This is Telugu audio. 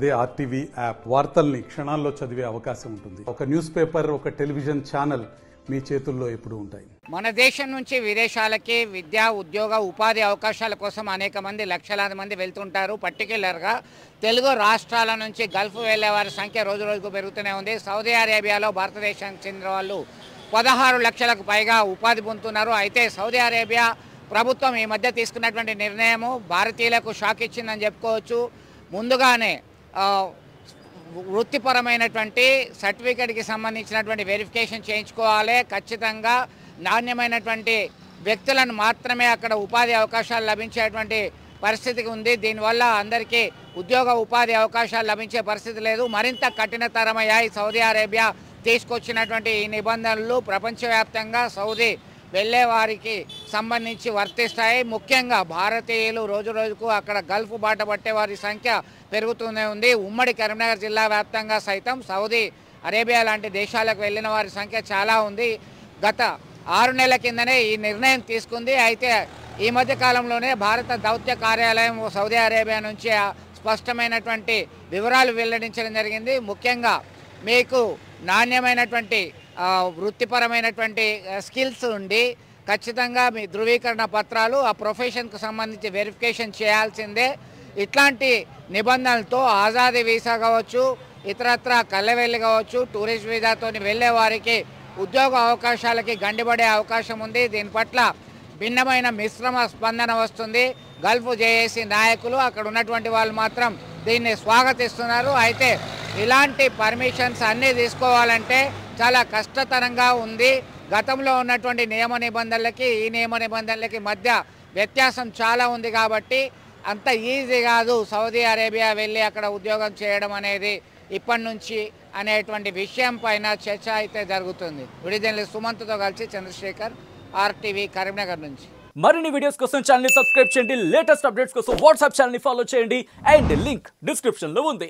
అదే ఆర్టీవీ యాప్ వార్తల్ని క్షణాల్లో చదివే అవకాశం ఉంటుంది. ఒక న్యూస్ పేపర్, ఒక టెలివిజన్ ఛానల్ మీ చేతుల్లో ఎప్పుడూ ఉంటాయి. మన దేశం నుంచి విదేశాలకి విద్యా, ఉద్యోగ, ఉపాధి అవకాశాల కోసం అనేక మంది లక్షలాది మంది వెళ్తుంటారు. పర్టిక్యులర్గా తెలుగు రాష్ట్రాల నుంచి గల్ఫ్ వెళ్లే వారి సంఖ్య రోజు రోజుకు పెరుగుతూనే ఉంది. సౌదీ అరేబియాలో భారతదేశానికి చెందిన వాళ్ళు 16 లక్షలకు పైగా ఉపాధి పొందుతున్నారు. అయితే సౌదీ అరేబియా ప్రభుత్వం ఈ మధ్య తీసుకున్నటువంటి నిర్ణయము భారతీయులకు షాక్ ఇచ్చిందని చెప్పుకోవచ్చు. ముందుగానే వృత్తిపరమైనటువంటి సర్టిఫికేట్కి సంబంధించినటువంటి వెరిఫికేషన్ చేయించుకోవాలి. ఖచ్చితంగా నాణ్యమైనటువంటి వ్యక్తులను మాత్రమే అక్కడ ఉపాధి అవకాశాలు లభించేటువంటి పరిస్థితికి ఉంది. దీనివల్ల అందరికీ ఉద్యోగ ఉపాధి అవకాశాలు లభించే పరిస్థితి లేదు. మరింత కఠినతరమయ్యాయి. సౌదీ అరేబియా తీసుకొచ్చినటువంటి ఈ నిబంధనలు ప్రపంచవ్యాప్తంగా సౌదీ వెళ్ళే వారికి సంబంధించి వర్తిస్తాయి. ముఖ్యంగా భారతీయులు రోజు రోజుకు అక్కడ గల్ఫ్ బాట పట్టే వారి సంఖ్య పెరుగుతూనే ఉంది. ఉమ్మడి కరీంనగర్ జిల్లా వ్యాప్తంగా సైతం సౌదీ అరేబియా లాంటి దేశాలకు వెళ్ళిన వారి సంఖ్య చాలా ఉంది. గత 6 నెలల కిందనే ఈ నిర్ణయం తీసుకుంది. అయితే ఈ మధ్య కాలంలోనే భారత దౌత్య కార్యాలయం సౌదీ అరేబియా నుంచి స్పష్టమైనటువంటి వివరాలు వెల్లడించడం జరిగింది. ముఖ్యంగా మీకు నాణ్యమైనటువంటి వృత్తిపరమైనటువంటి స్కిల్స్ ఉండి ఖచ్చితంగా మీ ధృవీకరణ పత్రాలు ఆ ప్రొఫెషన్కు సంబంధించి వెరిఫికేషన్ చేయాల్సిందే. ఇట్లాంటి నిబంధనలతో ఆజాదీ వీసా కావచ్చు, ఇతరత్ర కళ్ళవెల్లి కావచ్చు, టూరిస్ట్ వీసాతో వెళ్ళే వారికి ఉద్యోగ అవకాశాలకి గండిపడే అవకాశం ఉంది. దీని పట్ల భిన్నమైన మిశ్రమ స్పందన వస్తుంది. గల్ఫ్ జేఏసీ నాయకులు అక్కడ ఉన్నటువంటి వాళ్ళు మాత్రం దీన్ని స్వాగతిస్తున్నారు. అయితే ఇలాంటి పర్మిషన్స్ అన్నీ తీసుకోవాలంటే చాలా కష్టతరంగా ఉంది. గతంలో ఉన్నటువంటి నియమ నిబంధనలకి ఈ నియమ నిబంధనలకి మధ్య వ్యత్యాసం చాలా ఉంది. కాబట్టి అంత ఈజీ కాదు సౌదీ అరేబియా వెళ్ళి అక్కడ ఉద్యోగం చేయడం అనేది ఇప్పటి నుంచి అనేటువంటి విషయం పైన చర్చ అయితే జరుగుతుంది. విడిజన్లు సుమంత్తో కలిసి చంద్రశేఖర్, RTV కరీంనగర్ నుంచి. మరిన్ని వీడియోస్ కోసం ఛానల్ ని సబ్స్క్రైబ్ చేయండి. లేటెస్ట్ అప్డేట్స్ కోసం వాట్సాప్ ఛానల్ ని ఫాలో చేయండి. అండ్ లింక్ డిస్క్రిప్షన్ లో ఉంది.